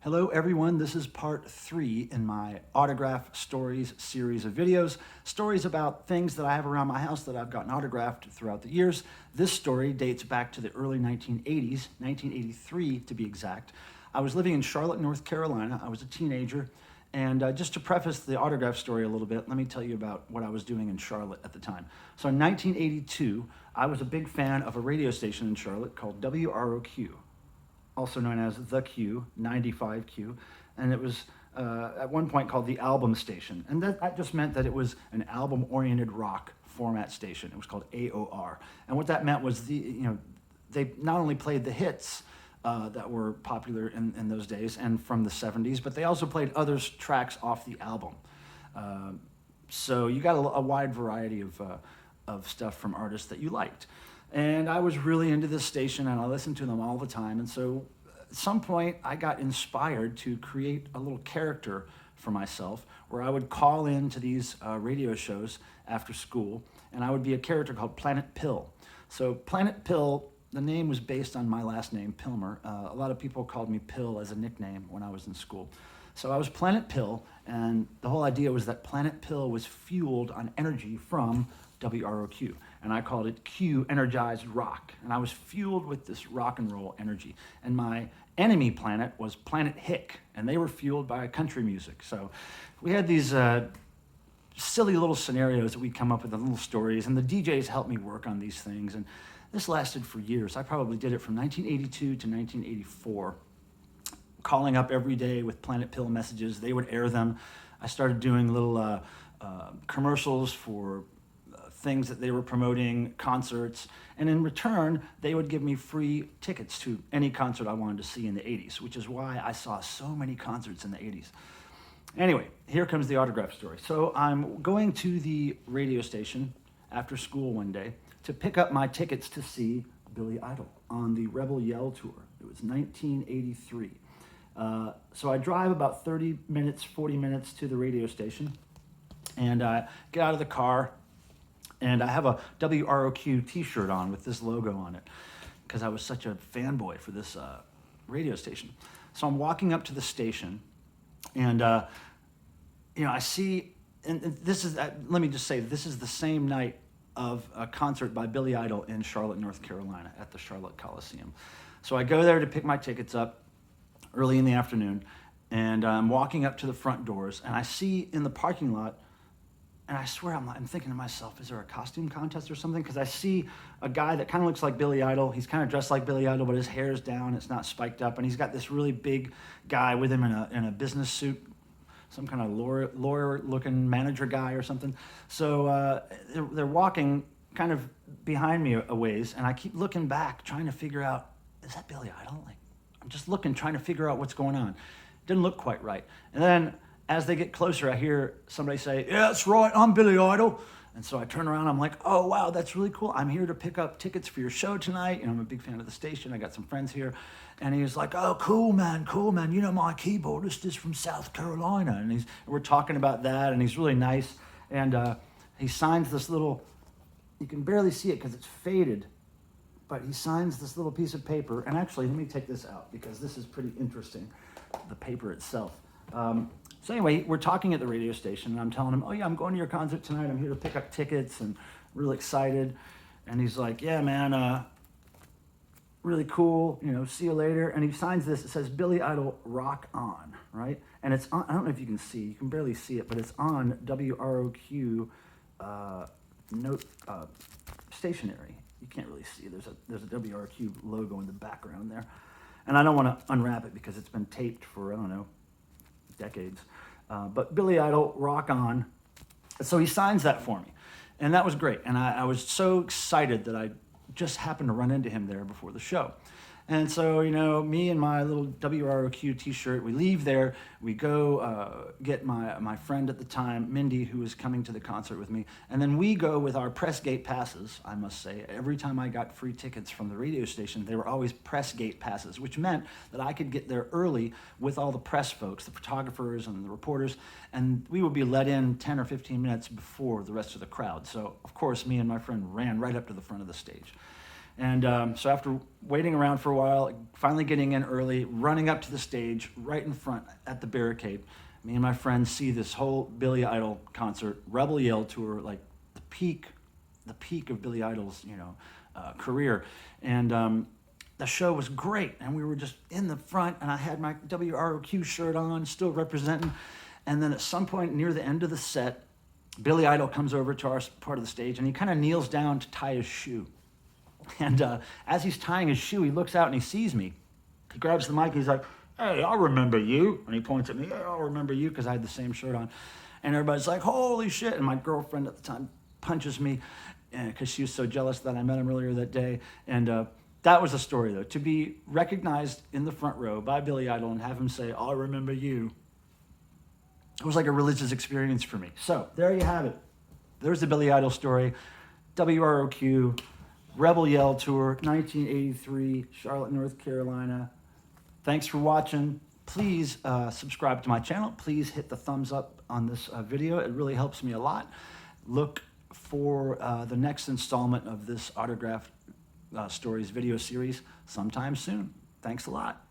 Hello everyone, this is part 3 in my autograph stories series of videos. Stories about things that I have around my house that I've gotten autographed throughout the years. This story dates back to the early 1980s, 1983 to be exact. I was living in Charlotte, North Carolina. I was a teenager. And just to preface the autograph story a little bit, let me tell you about what I was doing in Charlotte at the time. So in 1982, I was a big fan of a radio station in Charlotte called WROQ, also known as The Q, 95Q, and it was at one point called the Album Station. And that just meant that it was an album-oriented rock format station. It was called AOR. And what that meant was they not only played the hits that were popular in those days and from the 70s, but they also played other tracks off the album. So you got a wide variety of stuff from artists that you liked. And I was really into this station and I listened to them all the time. And so at some point I got inspired to create a little character for myself where I would call into these radio shows after school, and I would be a character called Planet Pill. So Planet Pill, the name was based on my last name, Pilmer. A lot of people called me Pill as a nickname when I was in school. So I was Planet Pill, and the whole idea was that Planet Pill was fueled on energy from WROQ, and I called it Q Energized Rock, and I was fueled with this rock and roll energy. And my enemy planet was Planet Hick, and they were fueled by country music. So we had these silly little scenarios that we'd come up with, the little stories, and the DJs helped me work on these things, and this lasted for years. I probably did it from 1982 to 1984, calling up every day with Planet Pill messages. They would air them. I started doing little commercials for things that they were promoting, concerts, and in return, they would give me free tickets to any concert I wanted to see in the 80s, which is why I saw so many concerts in the 80s. Anyway, here comes the autograph story. So I'm going to the radio station after school one day to pick up my tickets to see Billy Idol on the Rebel Yell tour. It was 1983. So I drive about 30 minutes, 40 minutes to the radio station, and I get out of the car, and I have a WROQ t-shirt on with this logo on it because I was such a fanboy for this radio station. So I'm walking up to the station, and I see, and this is, let me just say, this is the same night of a concert by Billy Idol in Charlotte, North Carolina at the Charlotte Coliseum. So I go there to pick my tickets up early in the afternoon, and I'm walking up to the front doors, and I see in the parking lot, and I swear I'm thinking to myself, is there a costume contest or something? Because I see a guy that kind of looks like Billy Idol. He's kind of dressed like Billy Idol, but his hair's down, it's not spiked up, and he's got this really big guy with him in a business suit, some kind of lawyer-looking manager guy or something. So they're walking kind of behind me a ways, and I keep looking back, trying to figure out, is that Billy Idol? Like, I'm just looking, trying to figure out what's going on. Didn't look quite right. And then as they get closer, I hear somebody say, "Yeah, that's right, I'm Billy Idol." And so I turn around, I'm like, "Oh, wow, that's really cool. I'm here to pick up tickets for your show tonight. I'm a big fan of the station. I got some friends here." And he was like, "Oh, cool, man. You know, my keyboardist is from South Carolina." And we're talking about that, and he's really nice. And he signs this little, you can barely see it because it's faded, but he signs this little piece of paper. And actually, let me take this out because this is pretty interesting, the paper itself. So anyway, we're talking at the radio station, and I'm telling him, "Oh yeah, I'm going to your concert tonight. I'm here to pick up tickets and really excited." And he's like, "Yeah, man, really cool, see you later." And he signs this. It says Billy Idol Rock On, right? And it's on, I don't know if you can see, you can barely see it, but it's on WROQ note stationery. You can't really see. There's a WRQ logo in the background there. And I don't want to unwrap it because it's been taped for, I don't know, decades. But Billy Idol, Rock On. So he signs that for me. And that was great. And I was so excited that I just happened to run into him there before the show. And so, me and my little WROQ t-shirt, we leave there, we go get my friend at the time, Mindy, who was coming to the concert with me, and then we go with our press gate passes, I must say. Every time I got free tickets from the radio station, they were always press gate passes, which meant that I could get there early with all the press folks, the photographers and the reporters, and we would be let in 10 or 15 minutes before the rest of the crowd. So, of course, me and my friend ran right up to the front of the stage. And so after waiting around for a while, finally getting in early, running up to the stage right in front at the barricade, me and my friends see this whole Billy Idol concert, Rebel Yell tour, like the peak of Billy Idol's, career. And the show was great, and we were just in the front, and I had my WROQ shirt on, still representing. And then at some point near the end of the set, Billy Idol comes over to our part of the stage, and he kind of kneels down to tie his shoe. And as he's tying his shoe, he looks out and he sees me. He grabs the mic and he's like, "Hey, I'll remember you." And he points at me, "Hey, I'll remember you," because I had the same shirt on. And everybody's like, "Holy shit." And my girlfriend at the time punches me because she was so jealous that I met him earlier that day. And that was the story, though. To be recognized in the front row by Billy Idol and have him say, "I'll remember you," it was like a religious experience for me. So there you have it. There's the Billy Idol story. WROQ, Rebel Yell Tour, 1983, Charlotte, North Carolina. Thanks for watching. Please subscribe to my channel. Please hit the thumbs up on this video. It really helps me a lot. Look for the next installment of this autograph stories video series sometime soon. Thanks a lot.